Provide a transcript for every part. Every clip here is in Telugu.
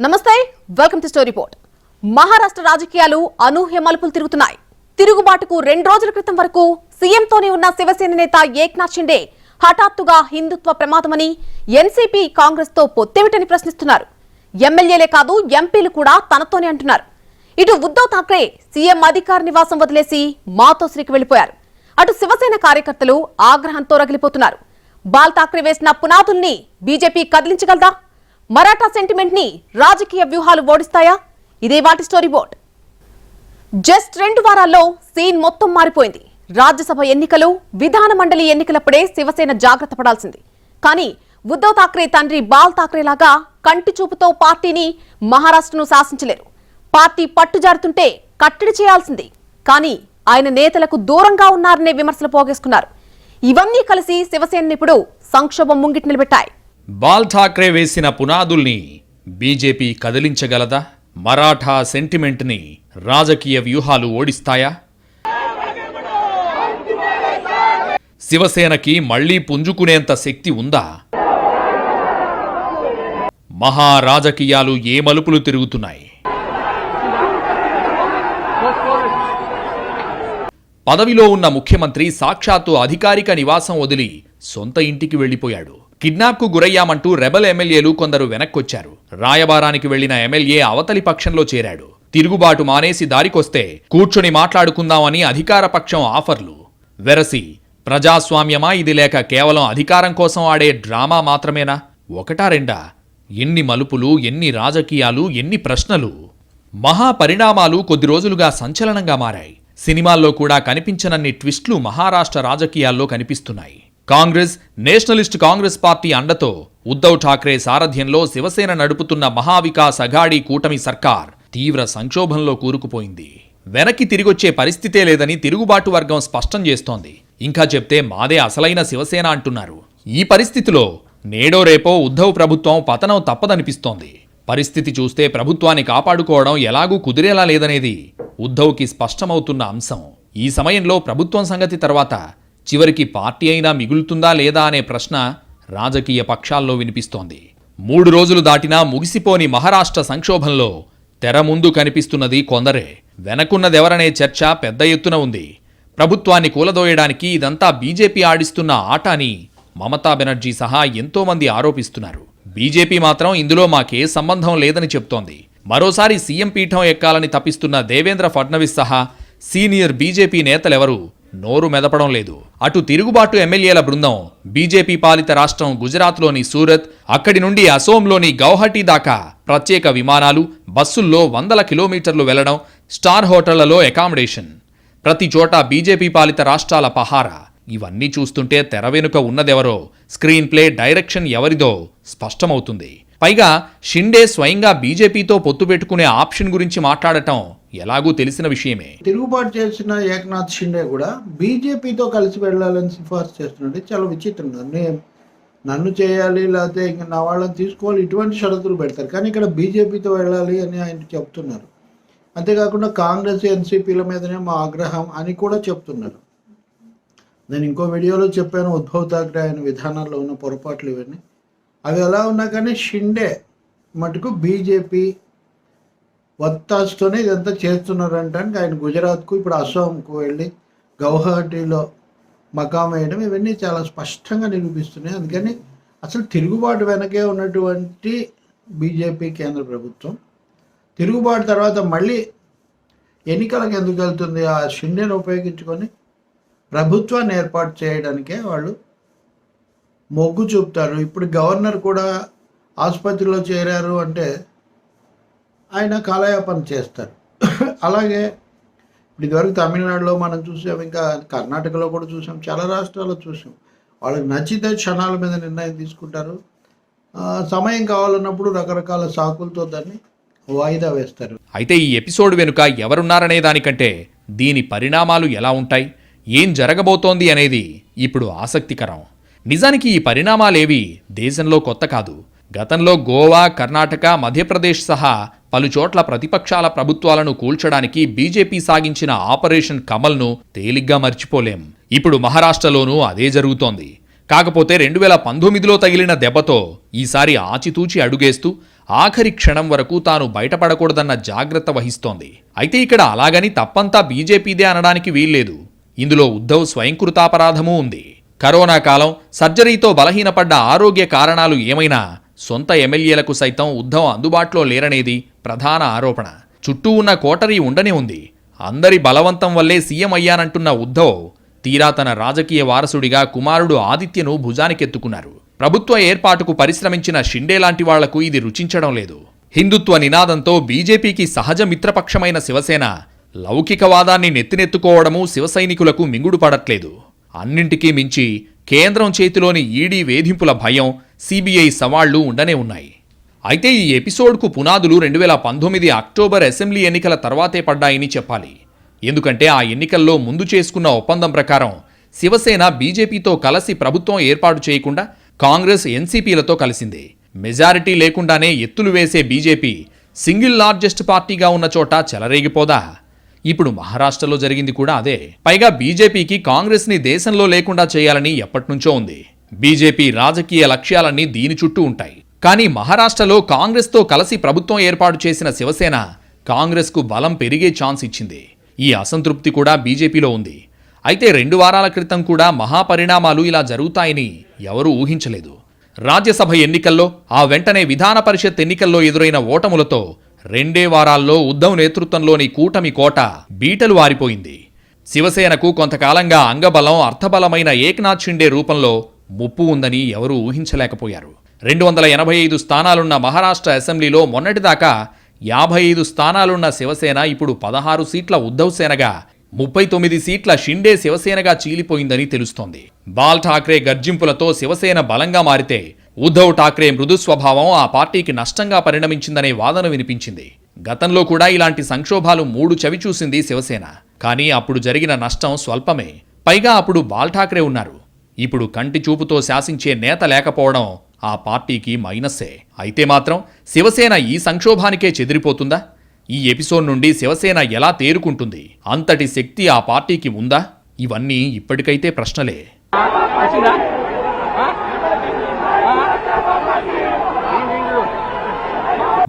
నమస్తే, welcome to story report. Maharashtra రాజకీయాలు అనూహ్య మలుపులు తిరుగుతున్నాయి. తిరుగుబాటుకు 2 రోజుల క్రితం వరకు సీఎంతోనే ఉన్న శివసేన నేత ఏక్నాథ్ షిండే హఠాత్తుగా హిందుత్వ ప్రమాదమని, ఎన్సీపీ కాంగ్రెస్ తో పొత్తేమిటని ప్రశ్నిస్తున్నారు. ఎమ్మెల్యేలే కాదు ఎంపీలు కూడా తనతోనే అంటున్నారు. ఇటు ఉద్దవ్ ఠాక్రే సీఎం అధికార నివాసం వదిలేసి మాతోశ్రీకి వెళ్లిపోయారు. అటు శివసేన కార్యకర్తలు ఆగ్రహంతో రగిలిపోతున్నారు. బాల్ ఠాక్రే వేసిన పునాదుల్ని బీజేపీ కదిలించగలదా? మరాఠా సెంటిమెంట్ ని రాజకీయ వ్యూహాలు ఓడిస్తాయా? ఇదే వాటి స్టోరీ బోర్డ్. జస్ట్ 2 వారాల్లో సీన్ మొత్తం మారిపోయింది. రాజ్యసభ ఎన్నికలు, విధాన మండలి ఎన్నికలప్పుడే శివసేన జాగ్రత్త పడాల్సింది. కానీ ఉద్దవ్ ఠాక్రే తండ్రి బాల్ ఠాక్రే లాగా కంటి చూపుతో పార్టీని, మహారాష్ట్రను శాసించలేరు. పార్టీ పట్టుజారుతుంటే కట్టడి చేయాల్సింది. కానీ ఆయన నేతలకు దూరంగా ఉన్నారనే విమర్శలు పోగేసుకున్నారు. ఇవన్నీ కలిసి శివసేన ఇప్పుడు సంక్షోభం ముంగిటి నిలబెట్టాయి. బాల్ ఠాక్రే వేసిన పునాదుల్ని బీజేపీ కదిలించగలదా? మరాఠా సెంటిమెంట్ని రాజకీయ వ్యూహాలు ఓడిస్తాయా? శివసేనకి మళ్లీ పుంజుకునేంత శక్తి ఉందా? మహారాజకీయాలు ఏ మలుపులు తిరుగుతున్నాయి? పదవిలో ఉన్న ముఖ్యమంత్రి సాక్షాత్తు అధికారిక నివాసం వదిలి సొంత ఇంటికి వెళ్లిపోయాడు. కిడ్నాప్కు గురయ్యామంటూ రెబల్ ఎమ్మెల్యేలు కొందరు వెనక్కొచ్చారు. రాయబారానికి వెళ్లిన ఎమ్మెల్యే అవతలి పక్షంలో చేరాడు. తిరుగుబాటు మానేసి దారికొస్తే కూర్చొని మాట్లాడుకుందామని అధికార పక్షం ఆఫర్లు. వెరసి ప్రజాస్వామ్యమా ఇది, లేక కేవలం అధికారం కోసం ఆడే డ్రామా మాత్రమేనా? ఒకటా రెండా? ఎన్ని మలుపులు, ఎన్ని రాజకీయాలు, ఎన్ని ప్రశ్నలు! మహాపరిణామాలు కొద్ది రోజులుగా సంచలనంగా మారాయి. సినిమాల్లో కూడా కనిపించనన్ని ట్విస్టులు మహారాష్ట్ర రాజకీయాల్లో కనిపిస్తున్నాయి. కాంగ్రెస్, నేషనలిస్ట్ కాంగ్రెస్ పార్టీ అండతో ఉద్దవ్ ఠాక్రే సారథ్యంలో శివసేన నడుపుతున్న మహావికాస్ అఘాడీ కూటమి సర్కార్ తీవ్ర సంక్షోభంలో కూరుకుపోయింది. వెనక్కి తిరిగొచ్చే పరిస్థితే లేదని తిరుగుబాటు వర్గం స్పష్టం చేస్తోంది. ఇంకా చెప్తే మాదే అసలైన శివసేన అంటున్నారు. ఈ పరిస్థితిలో నేడో రేపో ఉద్దవ్ ప్రభుత్వం పతనం తప్పదనిపిస్తోంది. పరిస్థితి చూస్తే ప్రభుత్వాన్ని కాపాడుకోవడం ఎలాగూ కుదిరేలా లేదనేది ఉద్దవ్కి స్పష్టమవుతున్న అంశం. ఈ సమయంలో ప్రభుత్వం సంగతి తర్వాత చివరికి పార్టీ అయినా మిగులుతుందా లేదా అనే ప్రశ్న రాజకీయ పక్షాల్లో వినిపిస్తోంది. 3 రోజులు దాటినా ముగిసిపోని మహారాష్ట్ర సంక్షోభంలో తెర ముందు కనిపిస్తున్నది కొందరే. వెనకున్నదెవరనే చర్చ పెద్ద ఎత్తున ఉంది. ప్రభుత్వాన్ని కూలదోయడానికి ఇదంతా బీజేపీ ఆడిస్తున్న ఆట అని మమతా బెనర్జీ సహా ఎంతోమంది ఆరోపిస్తున్నారు. బీజేపీ మాత్రం ఇందులో మాకే సంబంధం లేదని చెప్తోంది. మరోసారి సీఎం పీఠం ఎక్కాలని తప్పిస్తున్న దేవేంద్ర ఫడ్నవీస్ సహా సీనియర్ బీజేపీ నేతలెవరూ నోరు మెదపడం లేదు. అటు తిరుగుబాటు ఎమ్మెల్యేల బృందం బీజేపీ పాలిత రాష్ట్రం గుజరాత్లోని సూరత్, అక్కడి నుండి అసోంలోని గౌహటి దాకా ప్రత్యేక విమానాలు, బస్సుల్లో 100 కిలోమీటర్లు వెళ్లడం, స్టార్ హోటళ్లలో అకామిడేషన్, ప్రతి చోట బీజేపీ పాలిత రాష్ట్రాల పహారా. ఇవన్నీ చూస్తుంటే తెర వెనుక ఉన్నదెవరో, స్క్రీన్ ప్లే, డైరెక్షన్ ఎవరిదో స్పష్టమవుతుంది. పైగా షిండే స్వయంగా బీజేపీతో పొత్తు పెట్టుకునే ఆప్షన్ గురించి మాట్లాడటం ఎలాగూ తెలిసిన విషయమే. తిరుగుబాటు చేసిన ఏక్నాథ్ షిండే కూడా బీజేపీతో కలిసి వెళ్ళాలని సిఫార్సు చేస్తున్నట్టు చాలా విచిత్రం. నన్ను చేయాలి, లేకపోతే ఇంకా నా వాళ్ళని తీసుకోవాలి, ఇటువంటి షరతులు పెడతారు. కానీ ఇక్కడ బీజేపీతో వెళ్ళాలి అని ఆయన చెప్తున్నారు. అంతేకాకుండా కాంగ్రెస్, ఎన్సీపీల మీదనే మా ఆగ్రహం అని కూడా చెప్తున్నారు. నేను ఇంకో వీడియోలో చెప్పాను, ఉద్దవ్ ఠాక్రే ఆయన విధానాల్లో ఉన్న పొరపాట్లు ఇవన్నీ. అవి ఎలా ఉన్నా కానీ షిండే మటుకు బీజేపీ వత్తాస్తోనే ఇదంతా చేస్తున్నారంటానికి ఆయన గుజరాత్కు, ఇప్పుడు అసోంకు వెళ్ళి గౌహటిలో మకాం వేయడం, ఇవన్నీ చాలా స్పష్టంగా నిరూపిస్తున్నాయి. అందుకని అసలు తిరుగుబాటు వెనకే ఉన్నటువంటి బీజేపీ కేంద్ర ప్రభుత్వం తిరుగుబాటు తర్వాత మళ్ళీ ఎన్నికలకు ఎందుకు వెళ్తుంది? ఆ షిండేను ఉపయోగించుకొని ప్రభుత్వాన్ని ఏర్పాటు చేయడానికే వాళ్ళు మొగ్గు చూపుతారు. ఇప్పుడు గవర్నర్ కూడా ఆసుపత్రిలో చేరారు అంటే ఆయన కాలయాపన చేస్తారు. అలాగే ఇప్పుడు ఇదివరకు తమిళనాడులో మనం చూసాం, ఇంకా కర్ణాటకలో కూడా చూసాం, చాలా రాష్ట్రాల్లో చూసాం. వాళ్ళకి నచ్చితే క్షణాల మీద నిర్ణయం తీసుకుంటారు. సమయం కావాలన్నప్పుడు రకరకాల సాకులతో దాన్ని వాయిదా వేస్తారు. అయితే ఈ ఎపిసోడ్ వెనుక ఎవరున్నారనే దానికంటే దీని పరిణామాలు ఎలా ఉంటాయి, ఏం జరగబోతోంది అనేది ఇప్పుడు ఆసక్తికరం. నిజానికి ఈ పరిణామాలేవి దేశంలో కొత్త కాదు. గతంలో గోవా, కర్ణాటక, మధ్యప్రదేశ్ సహా పలుచోట్ల ప్రతిపక్షాల ప్రభుత్వాలను కూల్చడానికి బీజేపీ సాగించిన ఆపరేషన్ కమల్ను తేలిగ్గా మర్చిపోలేం. ఇప్పుడు మహారాష్ట్రలోనూ అదే జరుగుతోంది. కాకపోతే 2019లో తగిలిన దెబ్బతో ఈసారి ఆచితూచి అడుగేస్తూ ఆఖరి క్షణం వరకు తాను బయటపడకూడదన్న జాగ్రత్త వహిస్తోంది. అయితే ఇక్కడ అలాగని తప్పంతా బీజేపీదే అనడానికి వీల్లేదు. ఇందులో ఉద్ధవ్ స్వయంకృతాపరాధమూ ఉంది. కరోనా కాలం, సర్జరీతో బలహీనపడ్డ ఆరోగ్య కారణాలు ఏమైనా సొంత ఎమ్మెల్యేలకు సైతం ఉద్ధవ్ అందుబాటులో లేరనేది ప్రధాన ఆరోపణ. చుట్టూ ఉన్న కోటరీ ఉండనే ఉంది. అందరి బలవంతం వల్లే సీఎం అయ్యానంటున్న ఉద్ధవ్ తీరా తన రాజకీయ వారసుడిగా కుమారుడు ఆదిత్యను భుజానికెత్తుకున్నారు. ప్రభుత్వ ఏర్పాటుకు పరిశ్రమించిన షిండే లాంటి వాళ్లకు ఇది రుచించడం లేదు. హిందుత్వ నినాదంతో బీజేపీకి సహజ మిత్రపక్షమైన శివసేన లౌకికవాదాన్ని నెత్తినెత్తుకోవడమూ శివసైనికులకు మింగుడు పడట్లేదు. అన్నింటికీ మించి కేంద్రం చేతిలోని ఈడీ వేధింపుల భయం, సీబీఐ సవాళ్లు ఉండనే ఉన్నాయి. అయితే ఈ ఎపిసోడ్కు పునాదులు 2019 అక్టోబర్ అసెంబ్లీ ఎన్నికల తర్వాతే పడ్డాయని చెప్పాలి. ఎందుకంటే ఆ ఎన్నికల్లో ముందు చేసుకున్న ఒప్పందం ప్రకారం శివసేన బీజేపీతో కలిసి ప్రభుత్వం ఏర్పాటు చేయకుండా కాంగ్రెస్, ఎన్సీపీలతో కలిసింది. మెజారిటీ లేకుండానే ఎత్తులు వేసే బీజేపీ సింగిల్ లార్జెస్ట్ పార్టీగా ఉన్న చోట చెలరేగిపోదా? ఇప్పుడు మహారాష్ట్రలో జరిగింది కూడా అదే. పైగా బీజేపీకి కాంగ్రెస్ని దేశంలో లేకుండా చేయాలని ఎప్పటినుంచో ఉంది. బీజేపీ రాజకీయ లక్ష్యాలన్నీ దీని చుట్టూ ఉంటాయి. కానీ మహారాష్ట్రలో కాంగ్రెస్తో కలిసి ప్రభుత్వం ఏర్పాటు చేసిన శివసేన కాంగ్రెస్కు బలం పెరిగే ఛాన్స్ ఇచ్చింది. ఈ అసంతృప్తి కూడా బీజేపీలో ఉంది. అయితే 2 వారాల క్రితం కూడా మహాపరిణామాలు ఇలా జరుగుతాయని ఎవరూ ఊహించలేదు. రాజ్యసభ ఎన్నికల్లో, ఆ వెంటనే విధాన పరిషత్ ఎన్నికల్లో ఎదురైన ఓటములతో 2 వారాల్లో ఉద్ధవ్ నేతృత్వంలోని కూటమి కోట బీటలు వారిపోయింది. శివసేనకు కొంతకాలంగా అంగబలం, అర్థబలమైన ఏక్నాథ్ షిండే రూపంలో ముప్పు ఉందని ఎవరూ ఊహించలేకపోయారు. 285 స్థానాలున్న మహారాష్ట్ర అసెంబ్లీలో మొన్నటిదాకా 55 స్థానాలున్న శివసేన ఇప్పుడు 16 సీట్ల ఉద్ధవ్ సేనగా, 39 సీట్ల షిండే శివసేనగా చీలిపోయిందని తెలుస్తోంది. బాల్ ఠాక్రే గర్జింపులతో శివసేన బలంగా మారితే ఉద్ధవ్ ఠాక్రే మృదు స్వభావం ఆ పార్టీకి నష్టంగా పరిణమించిందనే వాదన వినిపించింది. గతంలో కూడా ఇలాంటి సంక్షోభాలు 3 చవిచూసింది శివసేన. కానీ అప్పుడు జరిగిన నష్టం స్వల్పమే. పైగా అప్పుడు బాల్ ఠాక్రే ఉన్నారు. ఇప్పుడు కంటి చూపుతో శాసించే నేత లేకపోవడం ఆ పార్టీకి మైనస్సే. అయితే మాత్రం శివసేన ఈ సంక్షోభానికే చెదిరిపోతుందా? ఈ ఎపిసోడ్ నుండి శివసేన ఎలా తేరుకుంటుంది? అంతటి శక్తి ఆ పార్టీకి ఉందా? ఇవన్నీ ఇప్పటికైతే ప్రశ్నలే.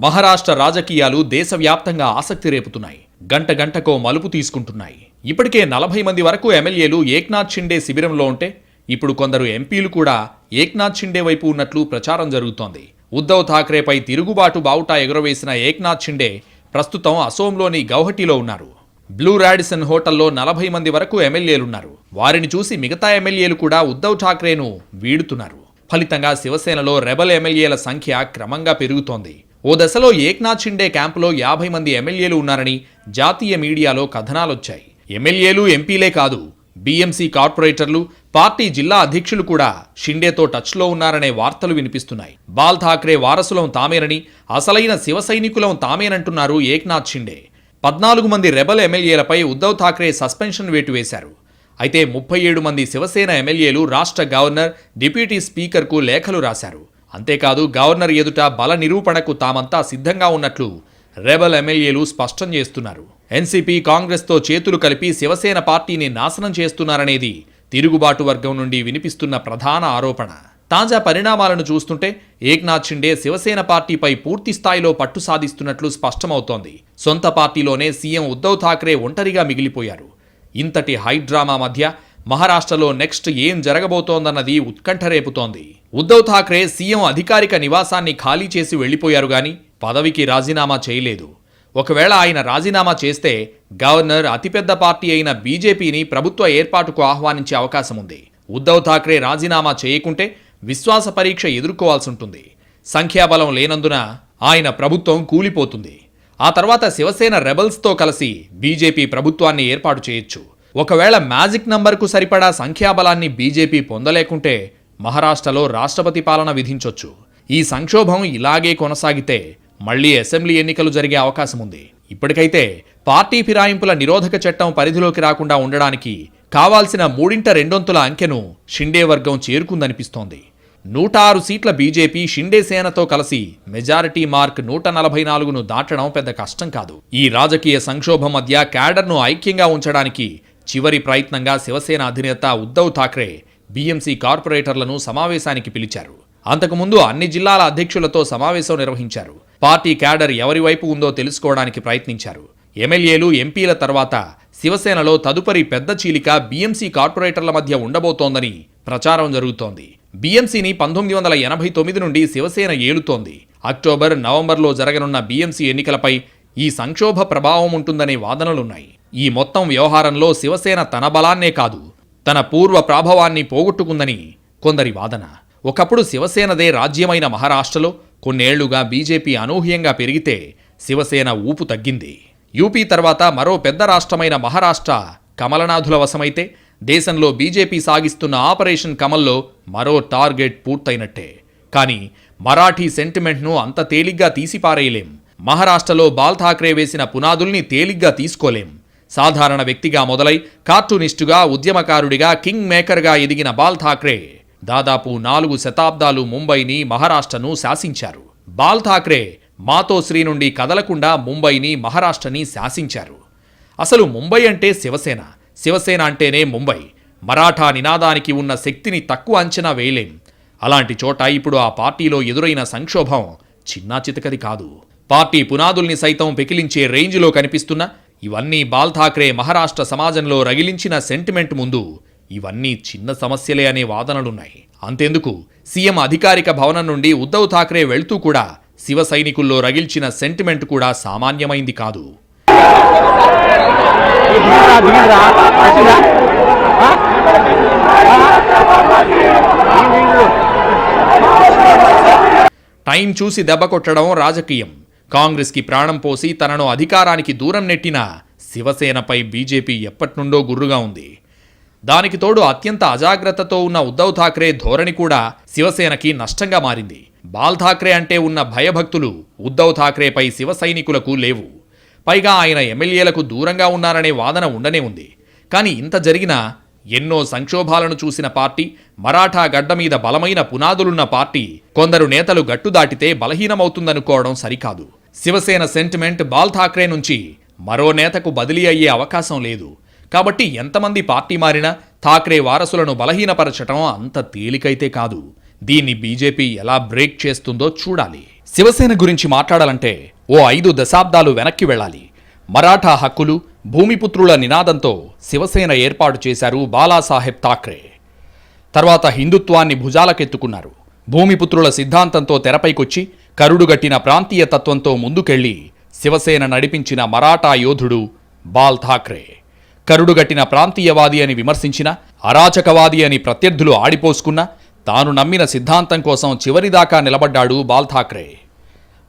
మహారాష్ట్ర రాజకీయాలు దేశవ్యాప్తంగా ఆసక్తి రేపుతున్నాయి. గంట గంటకో మలుపు తీసుకుంటున్నాయి. ఇప్పటికే 40 మంది వరకు ఎమ్మెల్యేలు ఏక్నాథ్ షిండే శిబిరంలో ఉంటే ఇప్పుడు కొందరు ఎంపీలు కూడా ఏక్నాథ్ షిండే వైపు ఉన్నట్లు ప్రచారం జరుగుతోంది. ఉద్ధవ్ ఠాక్రేపై తిరుగుబాటు బావుటా ఎగురవేసిన ఏక్నాథ్ షిండే ప్రస్తుతం అసోంలోని గౌహటిలో ఉన్నారు. బ్లూ రాడిసన్ హోటల్లో 40 మంది వరకు ఎమ్మెల్యేలున్నారు. వారిని చూసి మిగతా ఎమ్మెల్యేలు కూడా ఉద్ధవ్ ఠాక్రేను వీడుతున్నారు. ఫలితంగా శివసేనలో రెబల్ ఎమ్మెల్యేల సంఖ్య క్రమంగా పెరుగుతోంది. ఓ దశలో ఏక్నాథ్ షిండే క్యాంపులో 50 మంది ఎమ్మెల్యేలు ఉన్నారని జాతీయ మీడియాలో కథనాలొచ్చాయి. ఎమ్మెల్యేలు, ఎంపీలే కాదు, బీఎంసీ కార్పొరేటర్లు, పార్టీ జిల్లా అధ్యక్షులు కూడా షిండేతో టచ్లో ఉన్నారనే వార్తలు వినిపిస్తున్నాయి. బాల్ ఠాక్రే వారసులం తామేనని, అసలైన శివ సైనికులం తామేనంటున్నారు ఏక్నాథ్ షిండే. 14 మంది రెబల్ ఎమ్మెల్యేలపై ఉద్ధవ్ ఠాక్రే సస్పెన్షన్ వేటు వేశారు. అయితే 37 మంది శివసేన ఎమ్మెల్యేలు రాష్ట్ర గవర్నర్, డిప్యూటీ స్పీకర్కు లేఖలు రాశారు. అంతేకాదు గవర్నర్ ఎదుట బల నిరూపణకు తామంతా సిద్ధంగా ఉన్నట్లు రెబల్ ఎమ్మెల్యేలు స్పష్టం చేస్తున్నారు. ఎన్సీపీ, కాంగ్రెస్తో చేతులు కలిపి శివసేన పార్టీని నాశనం చేస్తున్నారనేది తిరుగుబాటు వర్గం నుండి వినిపిస్తున్న ప్రధాన ఆరోపణ. తాజా పరిణామాలను చూస్తుంటే ఏక్నాథ్ షిండే శివసేన పార్టీపై పూర్తి స్థాయిలో పట్టు సాధిస్తున్నట్లు స్పష్టమవుతోంది. సొంత పార్టీలోనే సీఎం ఉద్ధవ్ ఠాక్రే ఒంటరిగా మిగిలిపోయారు. ఇంతటి హైడ్రామా మధ్య మహారాష్ట్రలో నెక్స్ట్ ఏం జరగబోతోందన్నది ఉత్కంఠ రేపుతోంది. ఉద్ధవ్ ఠాక్రే సీఎం అధికారిక నివాసాన్ని ఖాళీ చేసి వెళ్లిపోయారు గాని పదవికి రాజీనామా చేయలేదు. ఒకవేళ ఆయన రాజీనామా చేస్తే గవర్నర్ అతిపెద్ద పార్టీ అయిన బీజేపీని ప్రభుత్వ ఏర్పాటుకు ఆహ్వానించే అవకాశం ఉంది. ఉద్ధవ్ ఠాక్రే రాజీనామా చేయకుంటే విశ్వాస పరీక్ష ఎదుర్కోవాల్సి ఉంటుంది. సంఖ్యాబలం లేనందున ఆయన ప్రభుత్వం కూలిపోతుంది. ఆ తర్వాత శివసేన రెబల్స్తో కలిసి బీజేపీ ప్రభుత్వాన్ని ఏర్పాటు చేయొచ్చు. ఒకవేళ మ్యాజిక్ నంబర్కు సరిపడా సంఖ్యాబలాన్ని బీజేపీ పొందలేకుంటే మహారాష్ట్రలో రాష్ట్రపతి పాలన విధించొచ్చు. ఈ సంక్షోభం ఇలాగే కొనసాగితే మళ్లీ అసెంబ్లీ ఎన్నికలు జరిగే అవకాశం ఉంది. ఇప్పటికైతే పార్టీ ఫిరాయింపుల నిరోధక చట్టం పరిధిలోకి రాకుండా ఉండడానికి కావాల్సిన 3/2 అంకెను షిండే వర్గం చేరుకుందనిపిస్తోంది. 106 సీట్ల బీజేపీ షిండే సేనతో కలిసి మెజారిటీ మార్క్ 144ను దాటడం పెద్ద కష్టం కాదు. ఈ రాజకీయ సంక్షోభం మధ్య క్యాడర్ను ఐక్యంగా ఉంచడానికి చివరి ప్రయత్నంగా శివసేన అధినేత ఉద్ధవ్ ఠాక్రే బీఎంసీ కార్పొరేటర్లను సమావేశానికి పిలిచారు. అంతకుముందు అన్ని జిల్లాల అధ్యక్షులతో సమావేశం నిర్వహించారు. పార్టీ క్యాడర్ ఎవరి వైపు ఉందో తెలుసుకోవడానికి ప్రయత్నించారు. ఎమ్మెల్యేలు, ఎంపీల తర్వాత శివసేనలో తదుపరి పెద్ద చీలిక బీఎంసీ కార్పొరేటర్ల మధ్య ఉండబోతోందని ప్రచారం జరుగుతోంది. బీఎంసీని 1989 నుండి శివసేన ఏలుతోంది. అక్టోబర్, నవంబర్లో జరగనున్న బీఎంసీ ఎన్నికలపై ఈ సంక్షోభ ప్రభావం ఉంటుందనే వాదనలున్నాయి. ఈ మొత్తం వ్యవహారంలో శివసేన తన బలాన్నే కాదు, తన పూర్వ ప్రాభవాన్ని పోగొట్టుకుందని కొందరి వాదన. ఒకప్పుడు శివసేనదే రాజ్యమైన మహారాష్ట్రలో కొన్నేళ్లుగా బీజేపీ అనూహ్యంగా పెరిగితే శివసేన ఊపు తగ్గింది. యూపీ తర్వాత మరో పెద్ద రాష్ట్రమైన మహారాష్ట్ర కమలనాథుల వశమైతే దేశంలో బీజేపీ సాగిస్తున్న ఆపరేషన్ కమల్లో మరో టార్గెట్ పూర్తయినట్టే. కానీ మరాఠీ సెంటిమెంట్ను అంత తేలిగ్గా తీసిపారేయలేం. మహారాష్ట్రలో బాల్ ఠాక్రే వేసిన పునాదుల్ని తేలిగ్గా తీసుకోలేం. సాధారణ వ్యక్తిగా మొదలై కార్టూనిస్టుగా, ఉద్యమకారుడిగా, కింగ్ మేకర్గా ఎదిగిన బాల్ ఠాక్రే దాదాపు 4 శతాబ్దాలు ముంబైని, మహారాష్ట్రను శాసించారు. బాల్ ఠాక్రే మాతోశ్రీ నుండి కదలకుండా ముంబైని, మహారాష్ట్రని శాసించారు. అసలు ముంబై అంటే శివసేన, శివసేన అంటేనే ముంబై. మరాఠా నినాదానికి ఉన్న శక్తిని తక్కువ అంచనా వేయలేం. అలాంటి చోట ఇప్పుడు ఆ పార్టీలో ఎదురైన సంక్షోభం చిన్నా చితకది కాదు. పార్టీ పునాదుల్ని సైతం పెకిలించే రేంజ్లో కనిపిస్తున్న ఇవన్నీ బాల్ ఠాక్రే మహారాష్ట్ర సమాజంలో రగిలించిన సెంటిమెంట్ ముందు ఇవన్నీ చిన్న సమస్యలే అనే వాదనలున్నాయి. అంతెందుకు, సీఎం అధికారిక భవనం నుండి ఉద్ధవ్ ఠాక్రే వెళ్తూ కూడా శివ సైనికుల్లో రగిల్చిన సెంటిమెంట్ కూడా సామాన్యమైంది కాదు. టైం చూసి దెబ్బ కొట్టడం రాజకీయం. కాంగ్రెస్కి ప్రాణం పోసి తనను అధికారానికి దూరం నెట్టిన శివసేనపై బీజేపీ ఎప్పట్నుండో గుర్రుగా ఉంది. దానికి తోడు అత్యంత అజాగ్రత్తతో ఉన్న ఉద్ధవ్ ఠాక్రే ధోరణి కూడా శివసేనకి నష్టంగా మారింది. బాల్ ఠాక్రే అంటే ఉన్న భయభక్తులు ఉద్ధవ్ ఠాక్రేపై శివ సైనికులకు లేవు. పైగా ఆయన ఎమ్మెల్యేలకు దూరంగా ఉన్నారనే వాదన ఉండనే ఉంది. కానీ ఇంత జరిగినా ఎన్నో సంక్షోభాలను చూసిన పార్టీ, మరాఠా గడ్డ మీద బలమైన పునాదులున్న పార్టీ, కొందరు నేతలు గట్టు దాటితే బలహీనమవుతుందనుకోవడం సరికాదు. శివసేన సెంటిమెంట్ బాల్ ఠాక్రే నుంచి మరో నేతకు బదిలీ అయ్యే అవకాశం లేదు. కాబట్టి ఎంతమంది పార్టీ మారినా ఠాక్రే వారసులను బలహీనపరచటం అంత తేలికైతే కాదు. దీన్ని బీజేపీ ఎలా బ్రేక్ చేస్తుందో చూడాలి. శివసేన గురించి మాట్లాడాలంటే ఓ 5 దశాబ్దాలు వెనక్కి వెళ్ళాలి. మరాఠా హక్కులు, భూమిపుత్రుల నినాదంతో శివసేన ఏర్పాటు చేశారు బాలాసాహెబ్ ఠాక్రే. తర్వాత హిందుత్వాన్ని భుజాలకెత్తుకున్నారు. భూమిపుత్రుల సిద్ధాంతంతో తెరపైకొచ్చి కరుడుగట్టిన ప్రాంతీయ తత్వంతో ముందుకెళ్లి శివసేన నడిపించిన మరాఠా యోధుడు బాల్ ఠాక్రే. కరుడుగట్టిన ప్రాంతీయవాది అని విమర్శించిన, అరాచకవాది అని ప్రత్యర్థులు ఆడిపోసుకున్న, తాను నమ్మిన సిద్ధాంతం కోసం చివరిదాకా నిలబడ్డాడు బాల్ ఠాక్రే.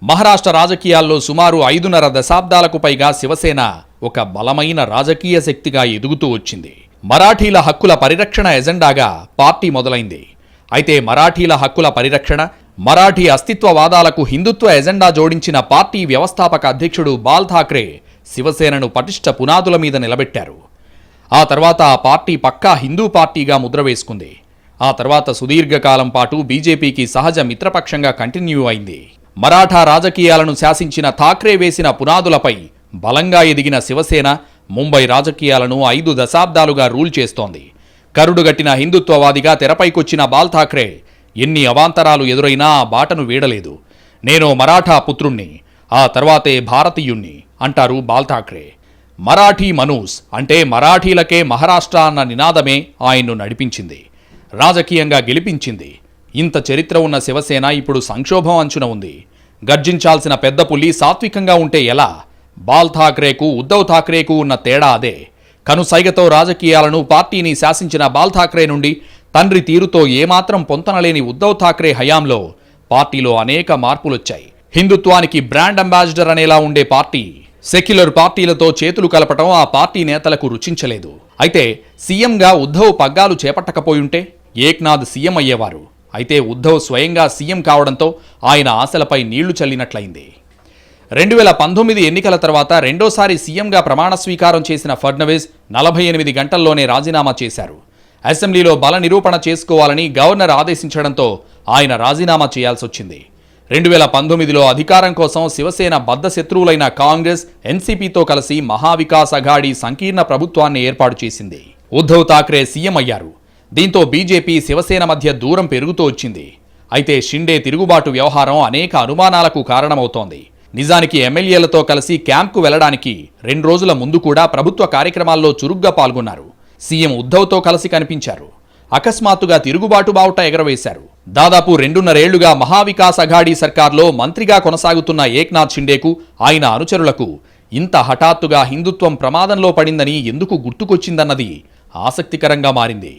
మహారాష్ట్ర రాజకీయాల్లో సుమారు 5.5 దశాబ్దాలకు పైగా శివసేన ఒక బలమైన రాజకీయ శక్తిగా ఎదుగుతూ వచ్చింది. మరాఠీల హక్కుల పరిరక్షణ ఎజెండాగా పార్టీ మొదలైంది. అయితే మరాఠీల హక్కుల పరిరక్షణ, మరాఠీ అస్తిత్వవాదాలకు హిందుత్వ ఎజెండా జోడించిన పార్టీ వ్యవస్థాపక అధ్యక్షుడు బాల్ ఠాక్రే శివసేనను పటిష్ట పునాదుల మీద నిలబెట్టారు. ఆ తర్వాత ఆ పార్టీ పక్కా హిందూ పార్టీగా ముద్ర వేసుకుంది. ఆ తర్వాత సుదీర్ఘకాలం పాటు బీజేపీకి సహజ మిత్రపక్షంగా కంటిన్యూ అయింది. మరాఠా రాజకీయాలను శాసించిన ఠాక్రే వేసిన పునాదులపై బలంగా ఎదిగిన శివసేన ముంబై రాజకీయాలను 5 దశాబ్దాలుగా రూల్ చేస్తోంది. కరుడుగట్టిన హిందుత్వవాదిగా తెరపైకొచ్చిన బాల్ ఠాక్రే ఎన్ని అవాంతరాలు ఎదురైనా ఆ బాటను వీడలేదు. నేను మరాఠా పుత్రుణ్ణి, ఆ తర్వాతే భారతీయుణ్ణి అంటారు బాల్ ఠాక్రే. మరాఠీ మనూస్ అంటే మరాఠీలకే మహారాష్ట్ర అన్న నినాదమే ఆయన్ను నడిపించింది, రాజకీయంగా గెలిపించింది. ఇంత చరిత్ర ఉన్న శివసేన ఇప్పుడు సంక్షోభం అంచున ఉంది. గర్జించాల్సిన పెద్ద పులి సాత్వికంగా ఉంటే ఎలా? బాల్ ఠాక్రేకు, ఉద్ధవ్ ఠాక్రేకు ఉన్న తేడా అదే. కనుసైగతో రాజకీయాలను, పార్టీని శాసించిన బాల్ ఠాక్రే నుండి తండ్రి తీరుతో ఏమాత్రం పొంతనలేని ఉద్ధవ్ ఠాక్రే హయాంలో పార్టీలో అనేక మార్పులొచ్చాయి. హిందుత్వానికి బ్రాండ్ అంబాసిడర్ అనేలా ఉండే పార్టీ సెక్యులర్ పార్టీలతో చేతులు కలపటం ఆ పార్టీ నేతలకు రుచించలేదు. అయితే సీఎంగా ఉద్ధవ్ పగ్గాలు చేపట్టకపోయుంటే ఏక్నాథ్ సీఎం అయ్యేవారు. అయితే ఉద్ధవ్ స్వయంగా సీఎం కావడంతో ఆయన ఆశలపై నీళ్లు చల్లినట్లయింది. 2019 ఎన్నికల తర్వాత రెండోసారి సీఎంగా ప్రమాణ స్వీకారం చేసిన ఫడ్నవీస్ 48 గంటల్లోనే రాజీనామా చేశారు. అసెంబ్లీలో బల నిరూపణ చేసుకోవాలని గవర్నర్ ఆదేశించడంతో ఆయన రాజీనామా చేయాల్సొచ్చింది. 2019లో అధికారం కోసం శివసేన బద్ధ శత్రువులైన కాంగ్రెస్, ఎన్సీపీతో కలిసి మహావికాస్ అఘాడీ సంకీర్ణ ప్రభుత్వాన్ని ఏర్పాటు చేసింది. ఉద్ధవ్ ఠాక్రే సీఎం అయ్యారు. దీంతో బీజేపీ, శివసేన మధ్య దూరం పెరుగుతూ వచ్చింది. అయితే షిండే తిరుగుబాటు వ్యవహారం అనేక అనుమానాలకు కారణమవుతోంది. నిజానికి ఎమ్మెల్యేలతో కలిసి క్యాంప్కు వెళ్లడానికి 2 రోజుల ముందు కూడా ప్రభుత్వ కార్యక్రమాల్లో చురుగ్గా పాల్గొన్నారు. సీఎం ఉద్ధవ్తో కలిసి కనిపించారు. అకస్మాత్తుగా తిరుగుబాటు బావుట ఎగరవేశారు. దాదాపు 2.5 ఏళ్లుగా మహావికాస్ అఘాడీ సర్కార్లో మంత్రిగా కొనసాగుతున్న ఏక్నాథ్ షిండేకు, ఆయన అనుచరులకు ఇంత హఠాత్తుగా హిందుత్వం ప్రమాదంలో పడిందని ఎందుకు గుర్తుకొచ్చిందన్నది ఆసక్తికరంగా మారింది.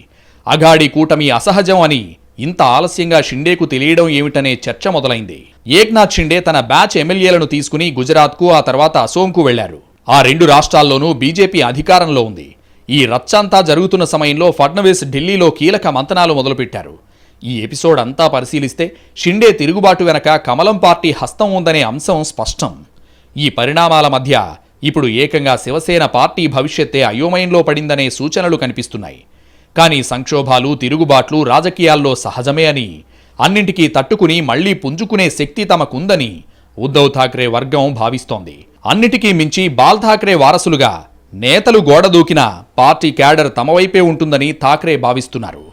అఘాడీ కూటమి అసహజం అని ఇంత ఆలస్యంగా షిండేకు తెలియడం ఏమిటనే చర్చ మొదలైంది. ఏక్నాథ్ షిండే తన బ్యాచ్ ఎమ్మెల్యేలను తీసుకుని గుజరాత్కు, ఆ తర్వాత అసోంకు వెళ్లారు. ఆ 2 రాష్ట్రాల్లోనూ బీజేపీ అధికారంలో ఉంది. ఈ రచ్చంతా జరుగుతున్న సమయంలో ఫడ్నవీస్ ఢిల్లీలో కీలక మంతనాలు మొదలుపెట్టారు. ఈ ఎపిసోడ్ అంతా పరిశీలిస్తే షిండే తిరుగుబాటు వెనక కమలం పార్టీ హస్తం ఉందనే అంశం స్పష్టం. ఈ పరిణామాల మధ్య ఇప్పుడు ఏకంగా శివసేన పార్టీ భవిష్యత్తే అయోమయంలో పడిందనే సూచనలు కనిపిస్తున్నాయి. కానీ సంక్షోభాలు, తిరుగుబాట్లు రాజకీయాల్లో సహజమే అని, అన్నింటికీ తట్టుకుని మళ్లీ పుంజుకునే శక్తి తమకుందని ఉద్ధవ్ ఠాక్రే వర్గం భావిస్తోంది. అన్నిటికీ మించి బాల్ ఠాక్రే వారసులుగా నేతలు గోడ దూకినా పార్టీ క్యాడర్ తమ వైపే ఉంటుందని ఠాక్రే భావిస్తున్నారు.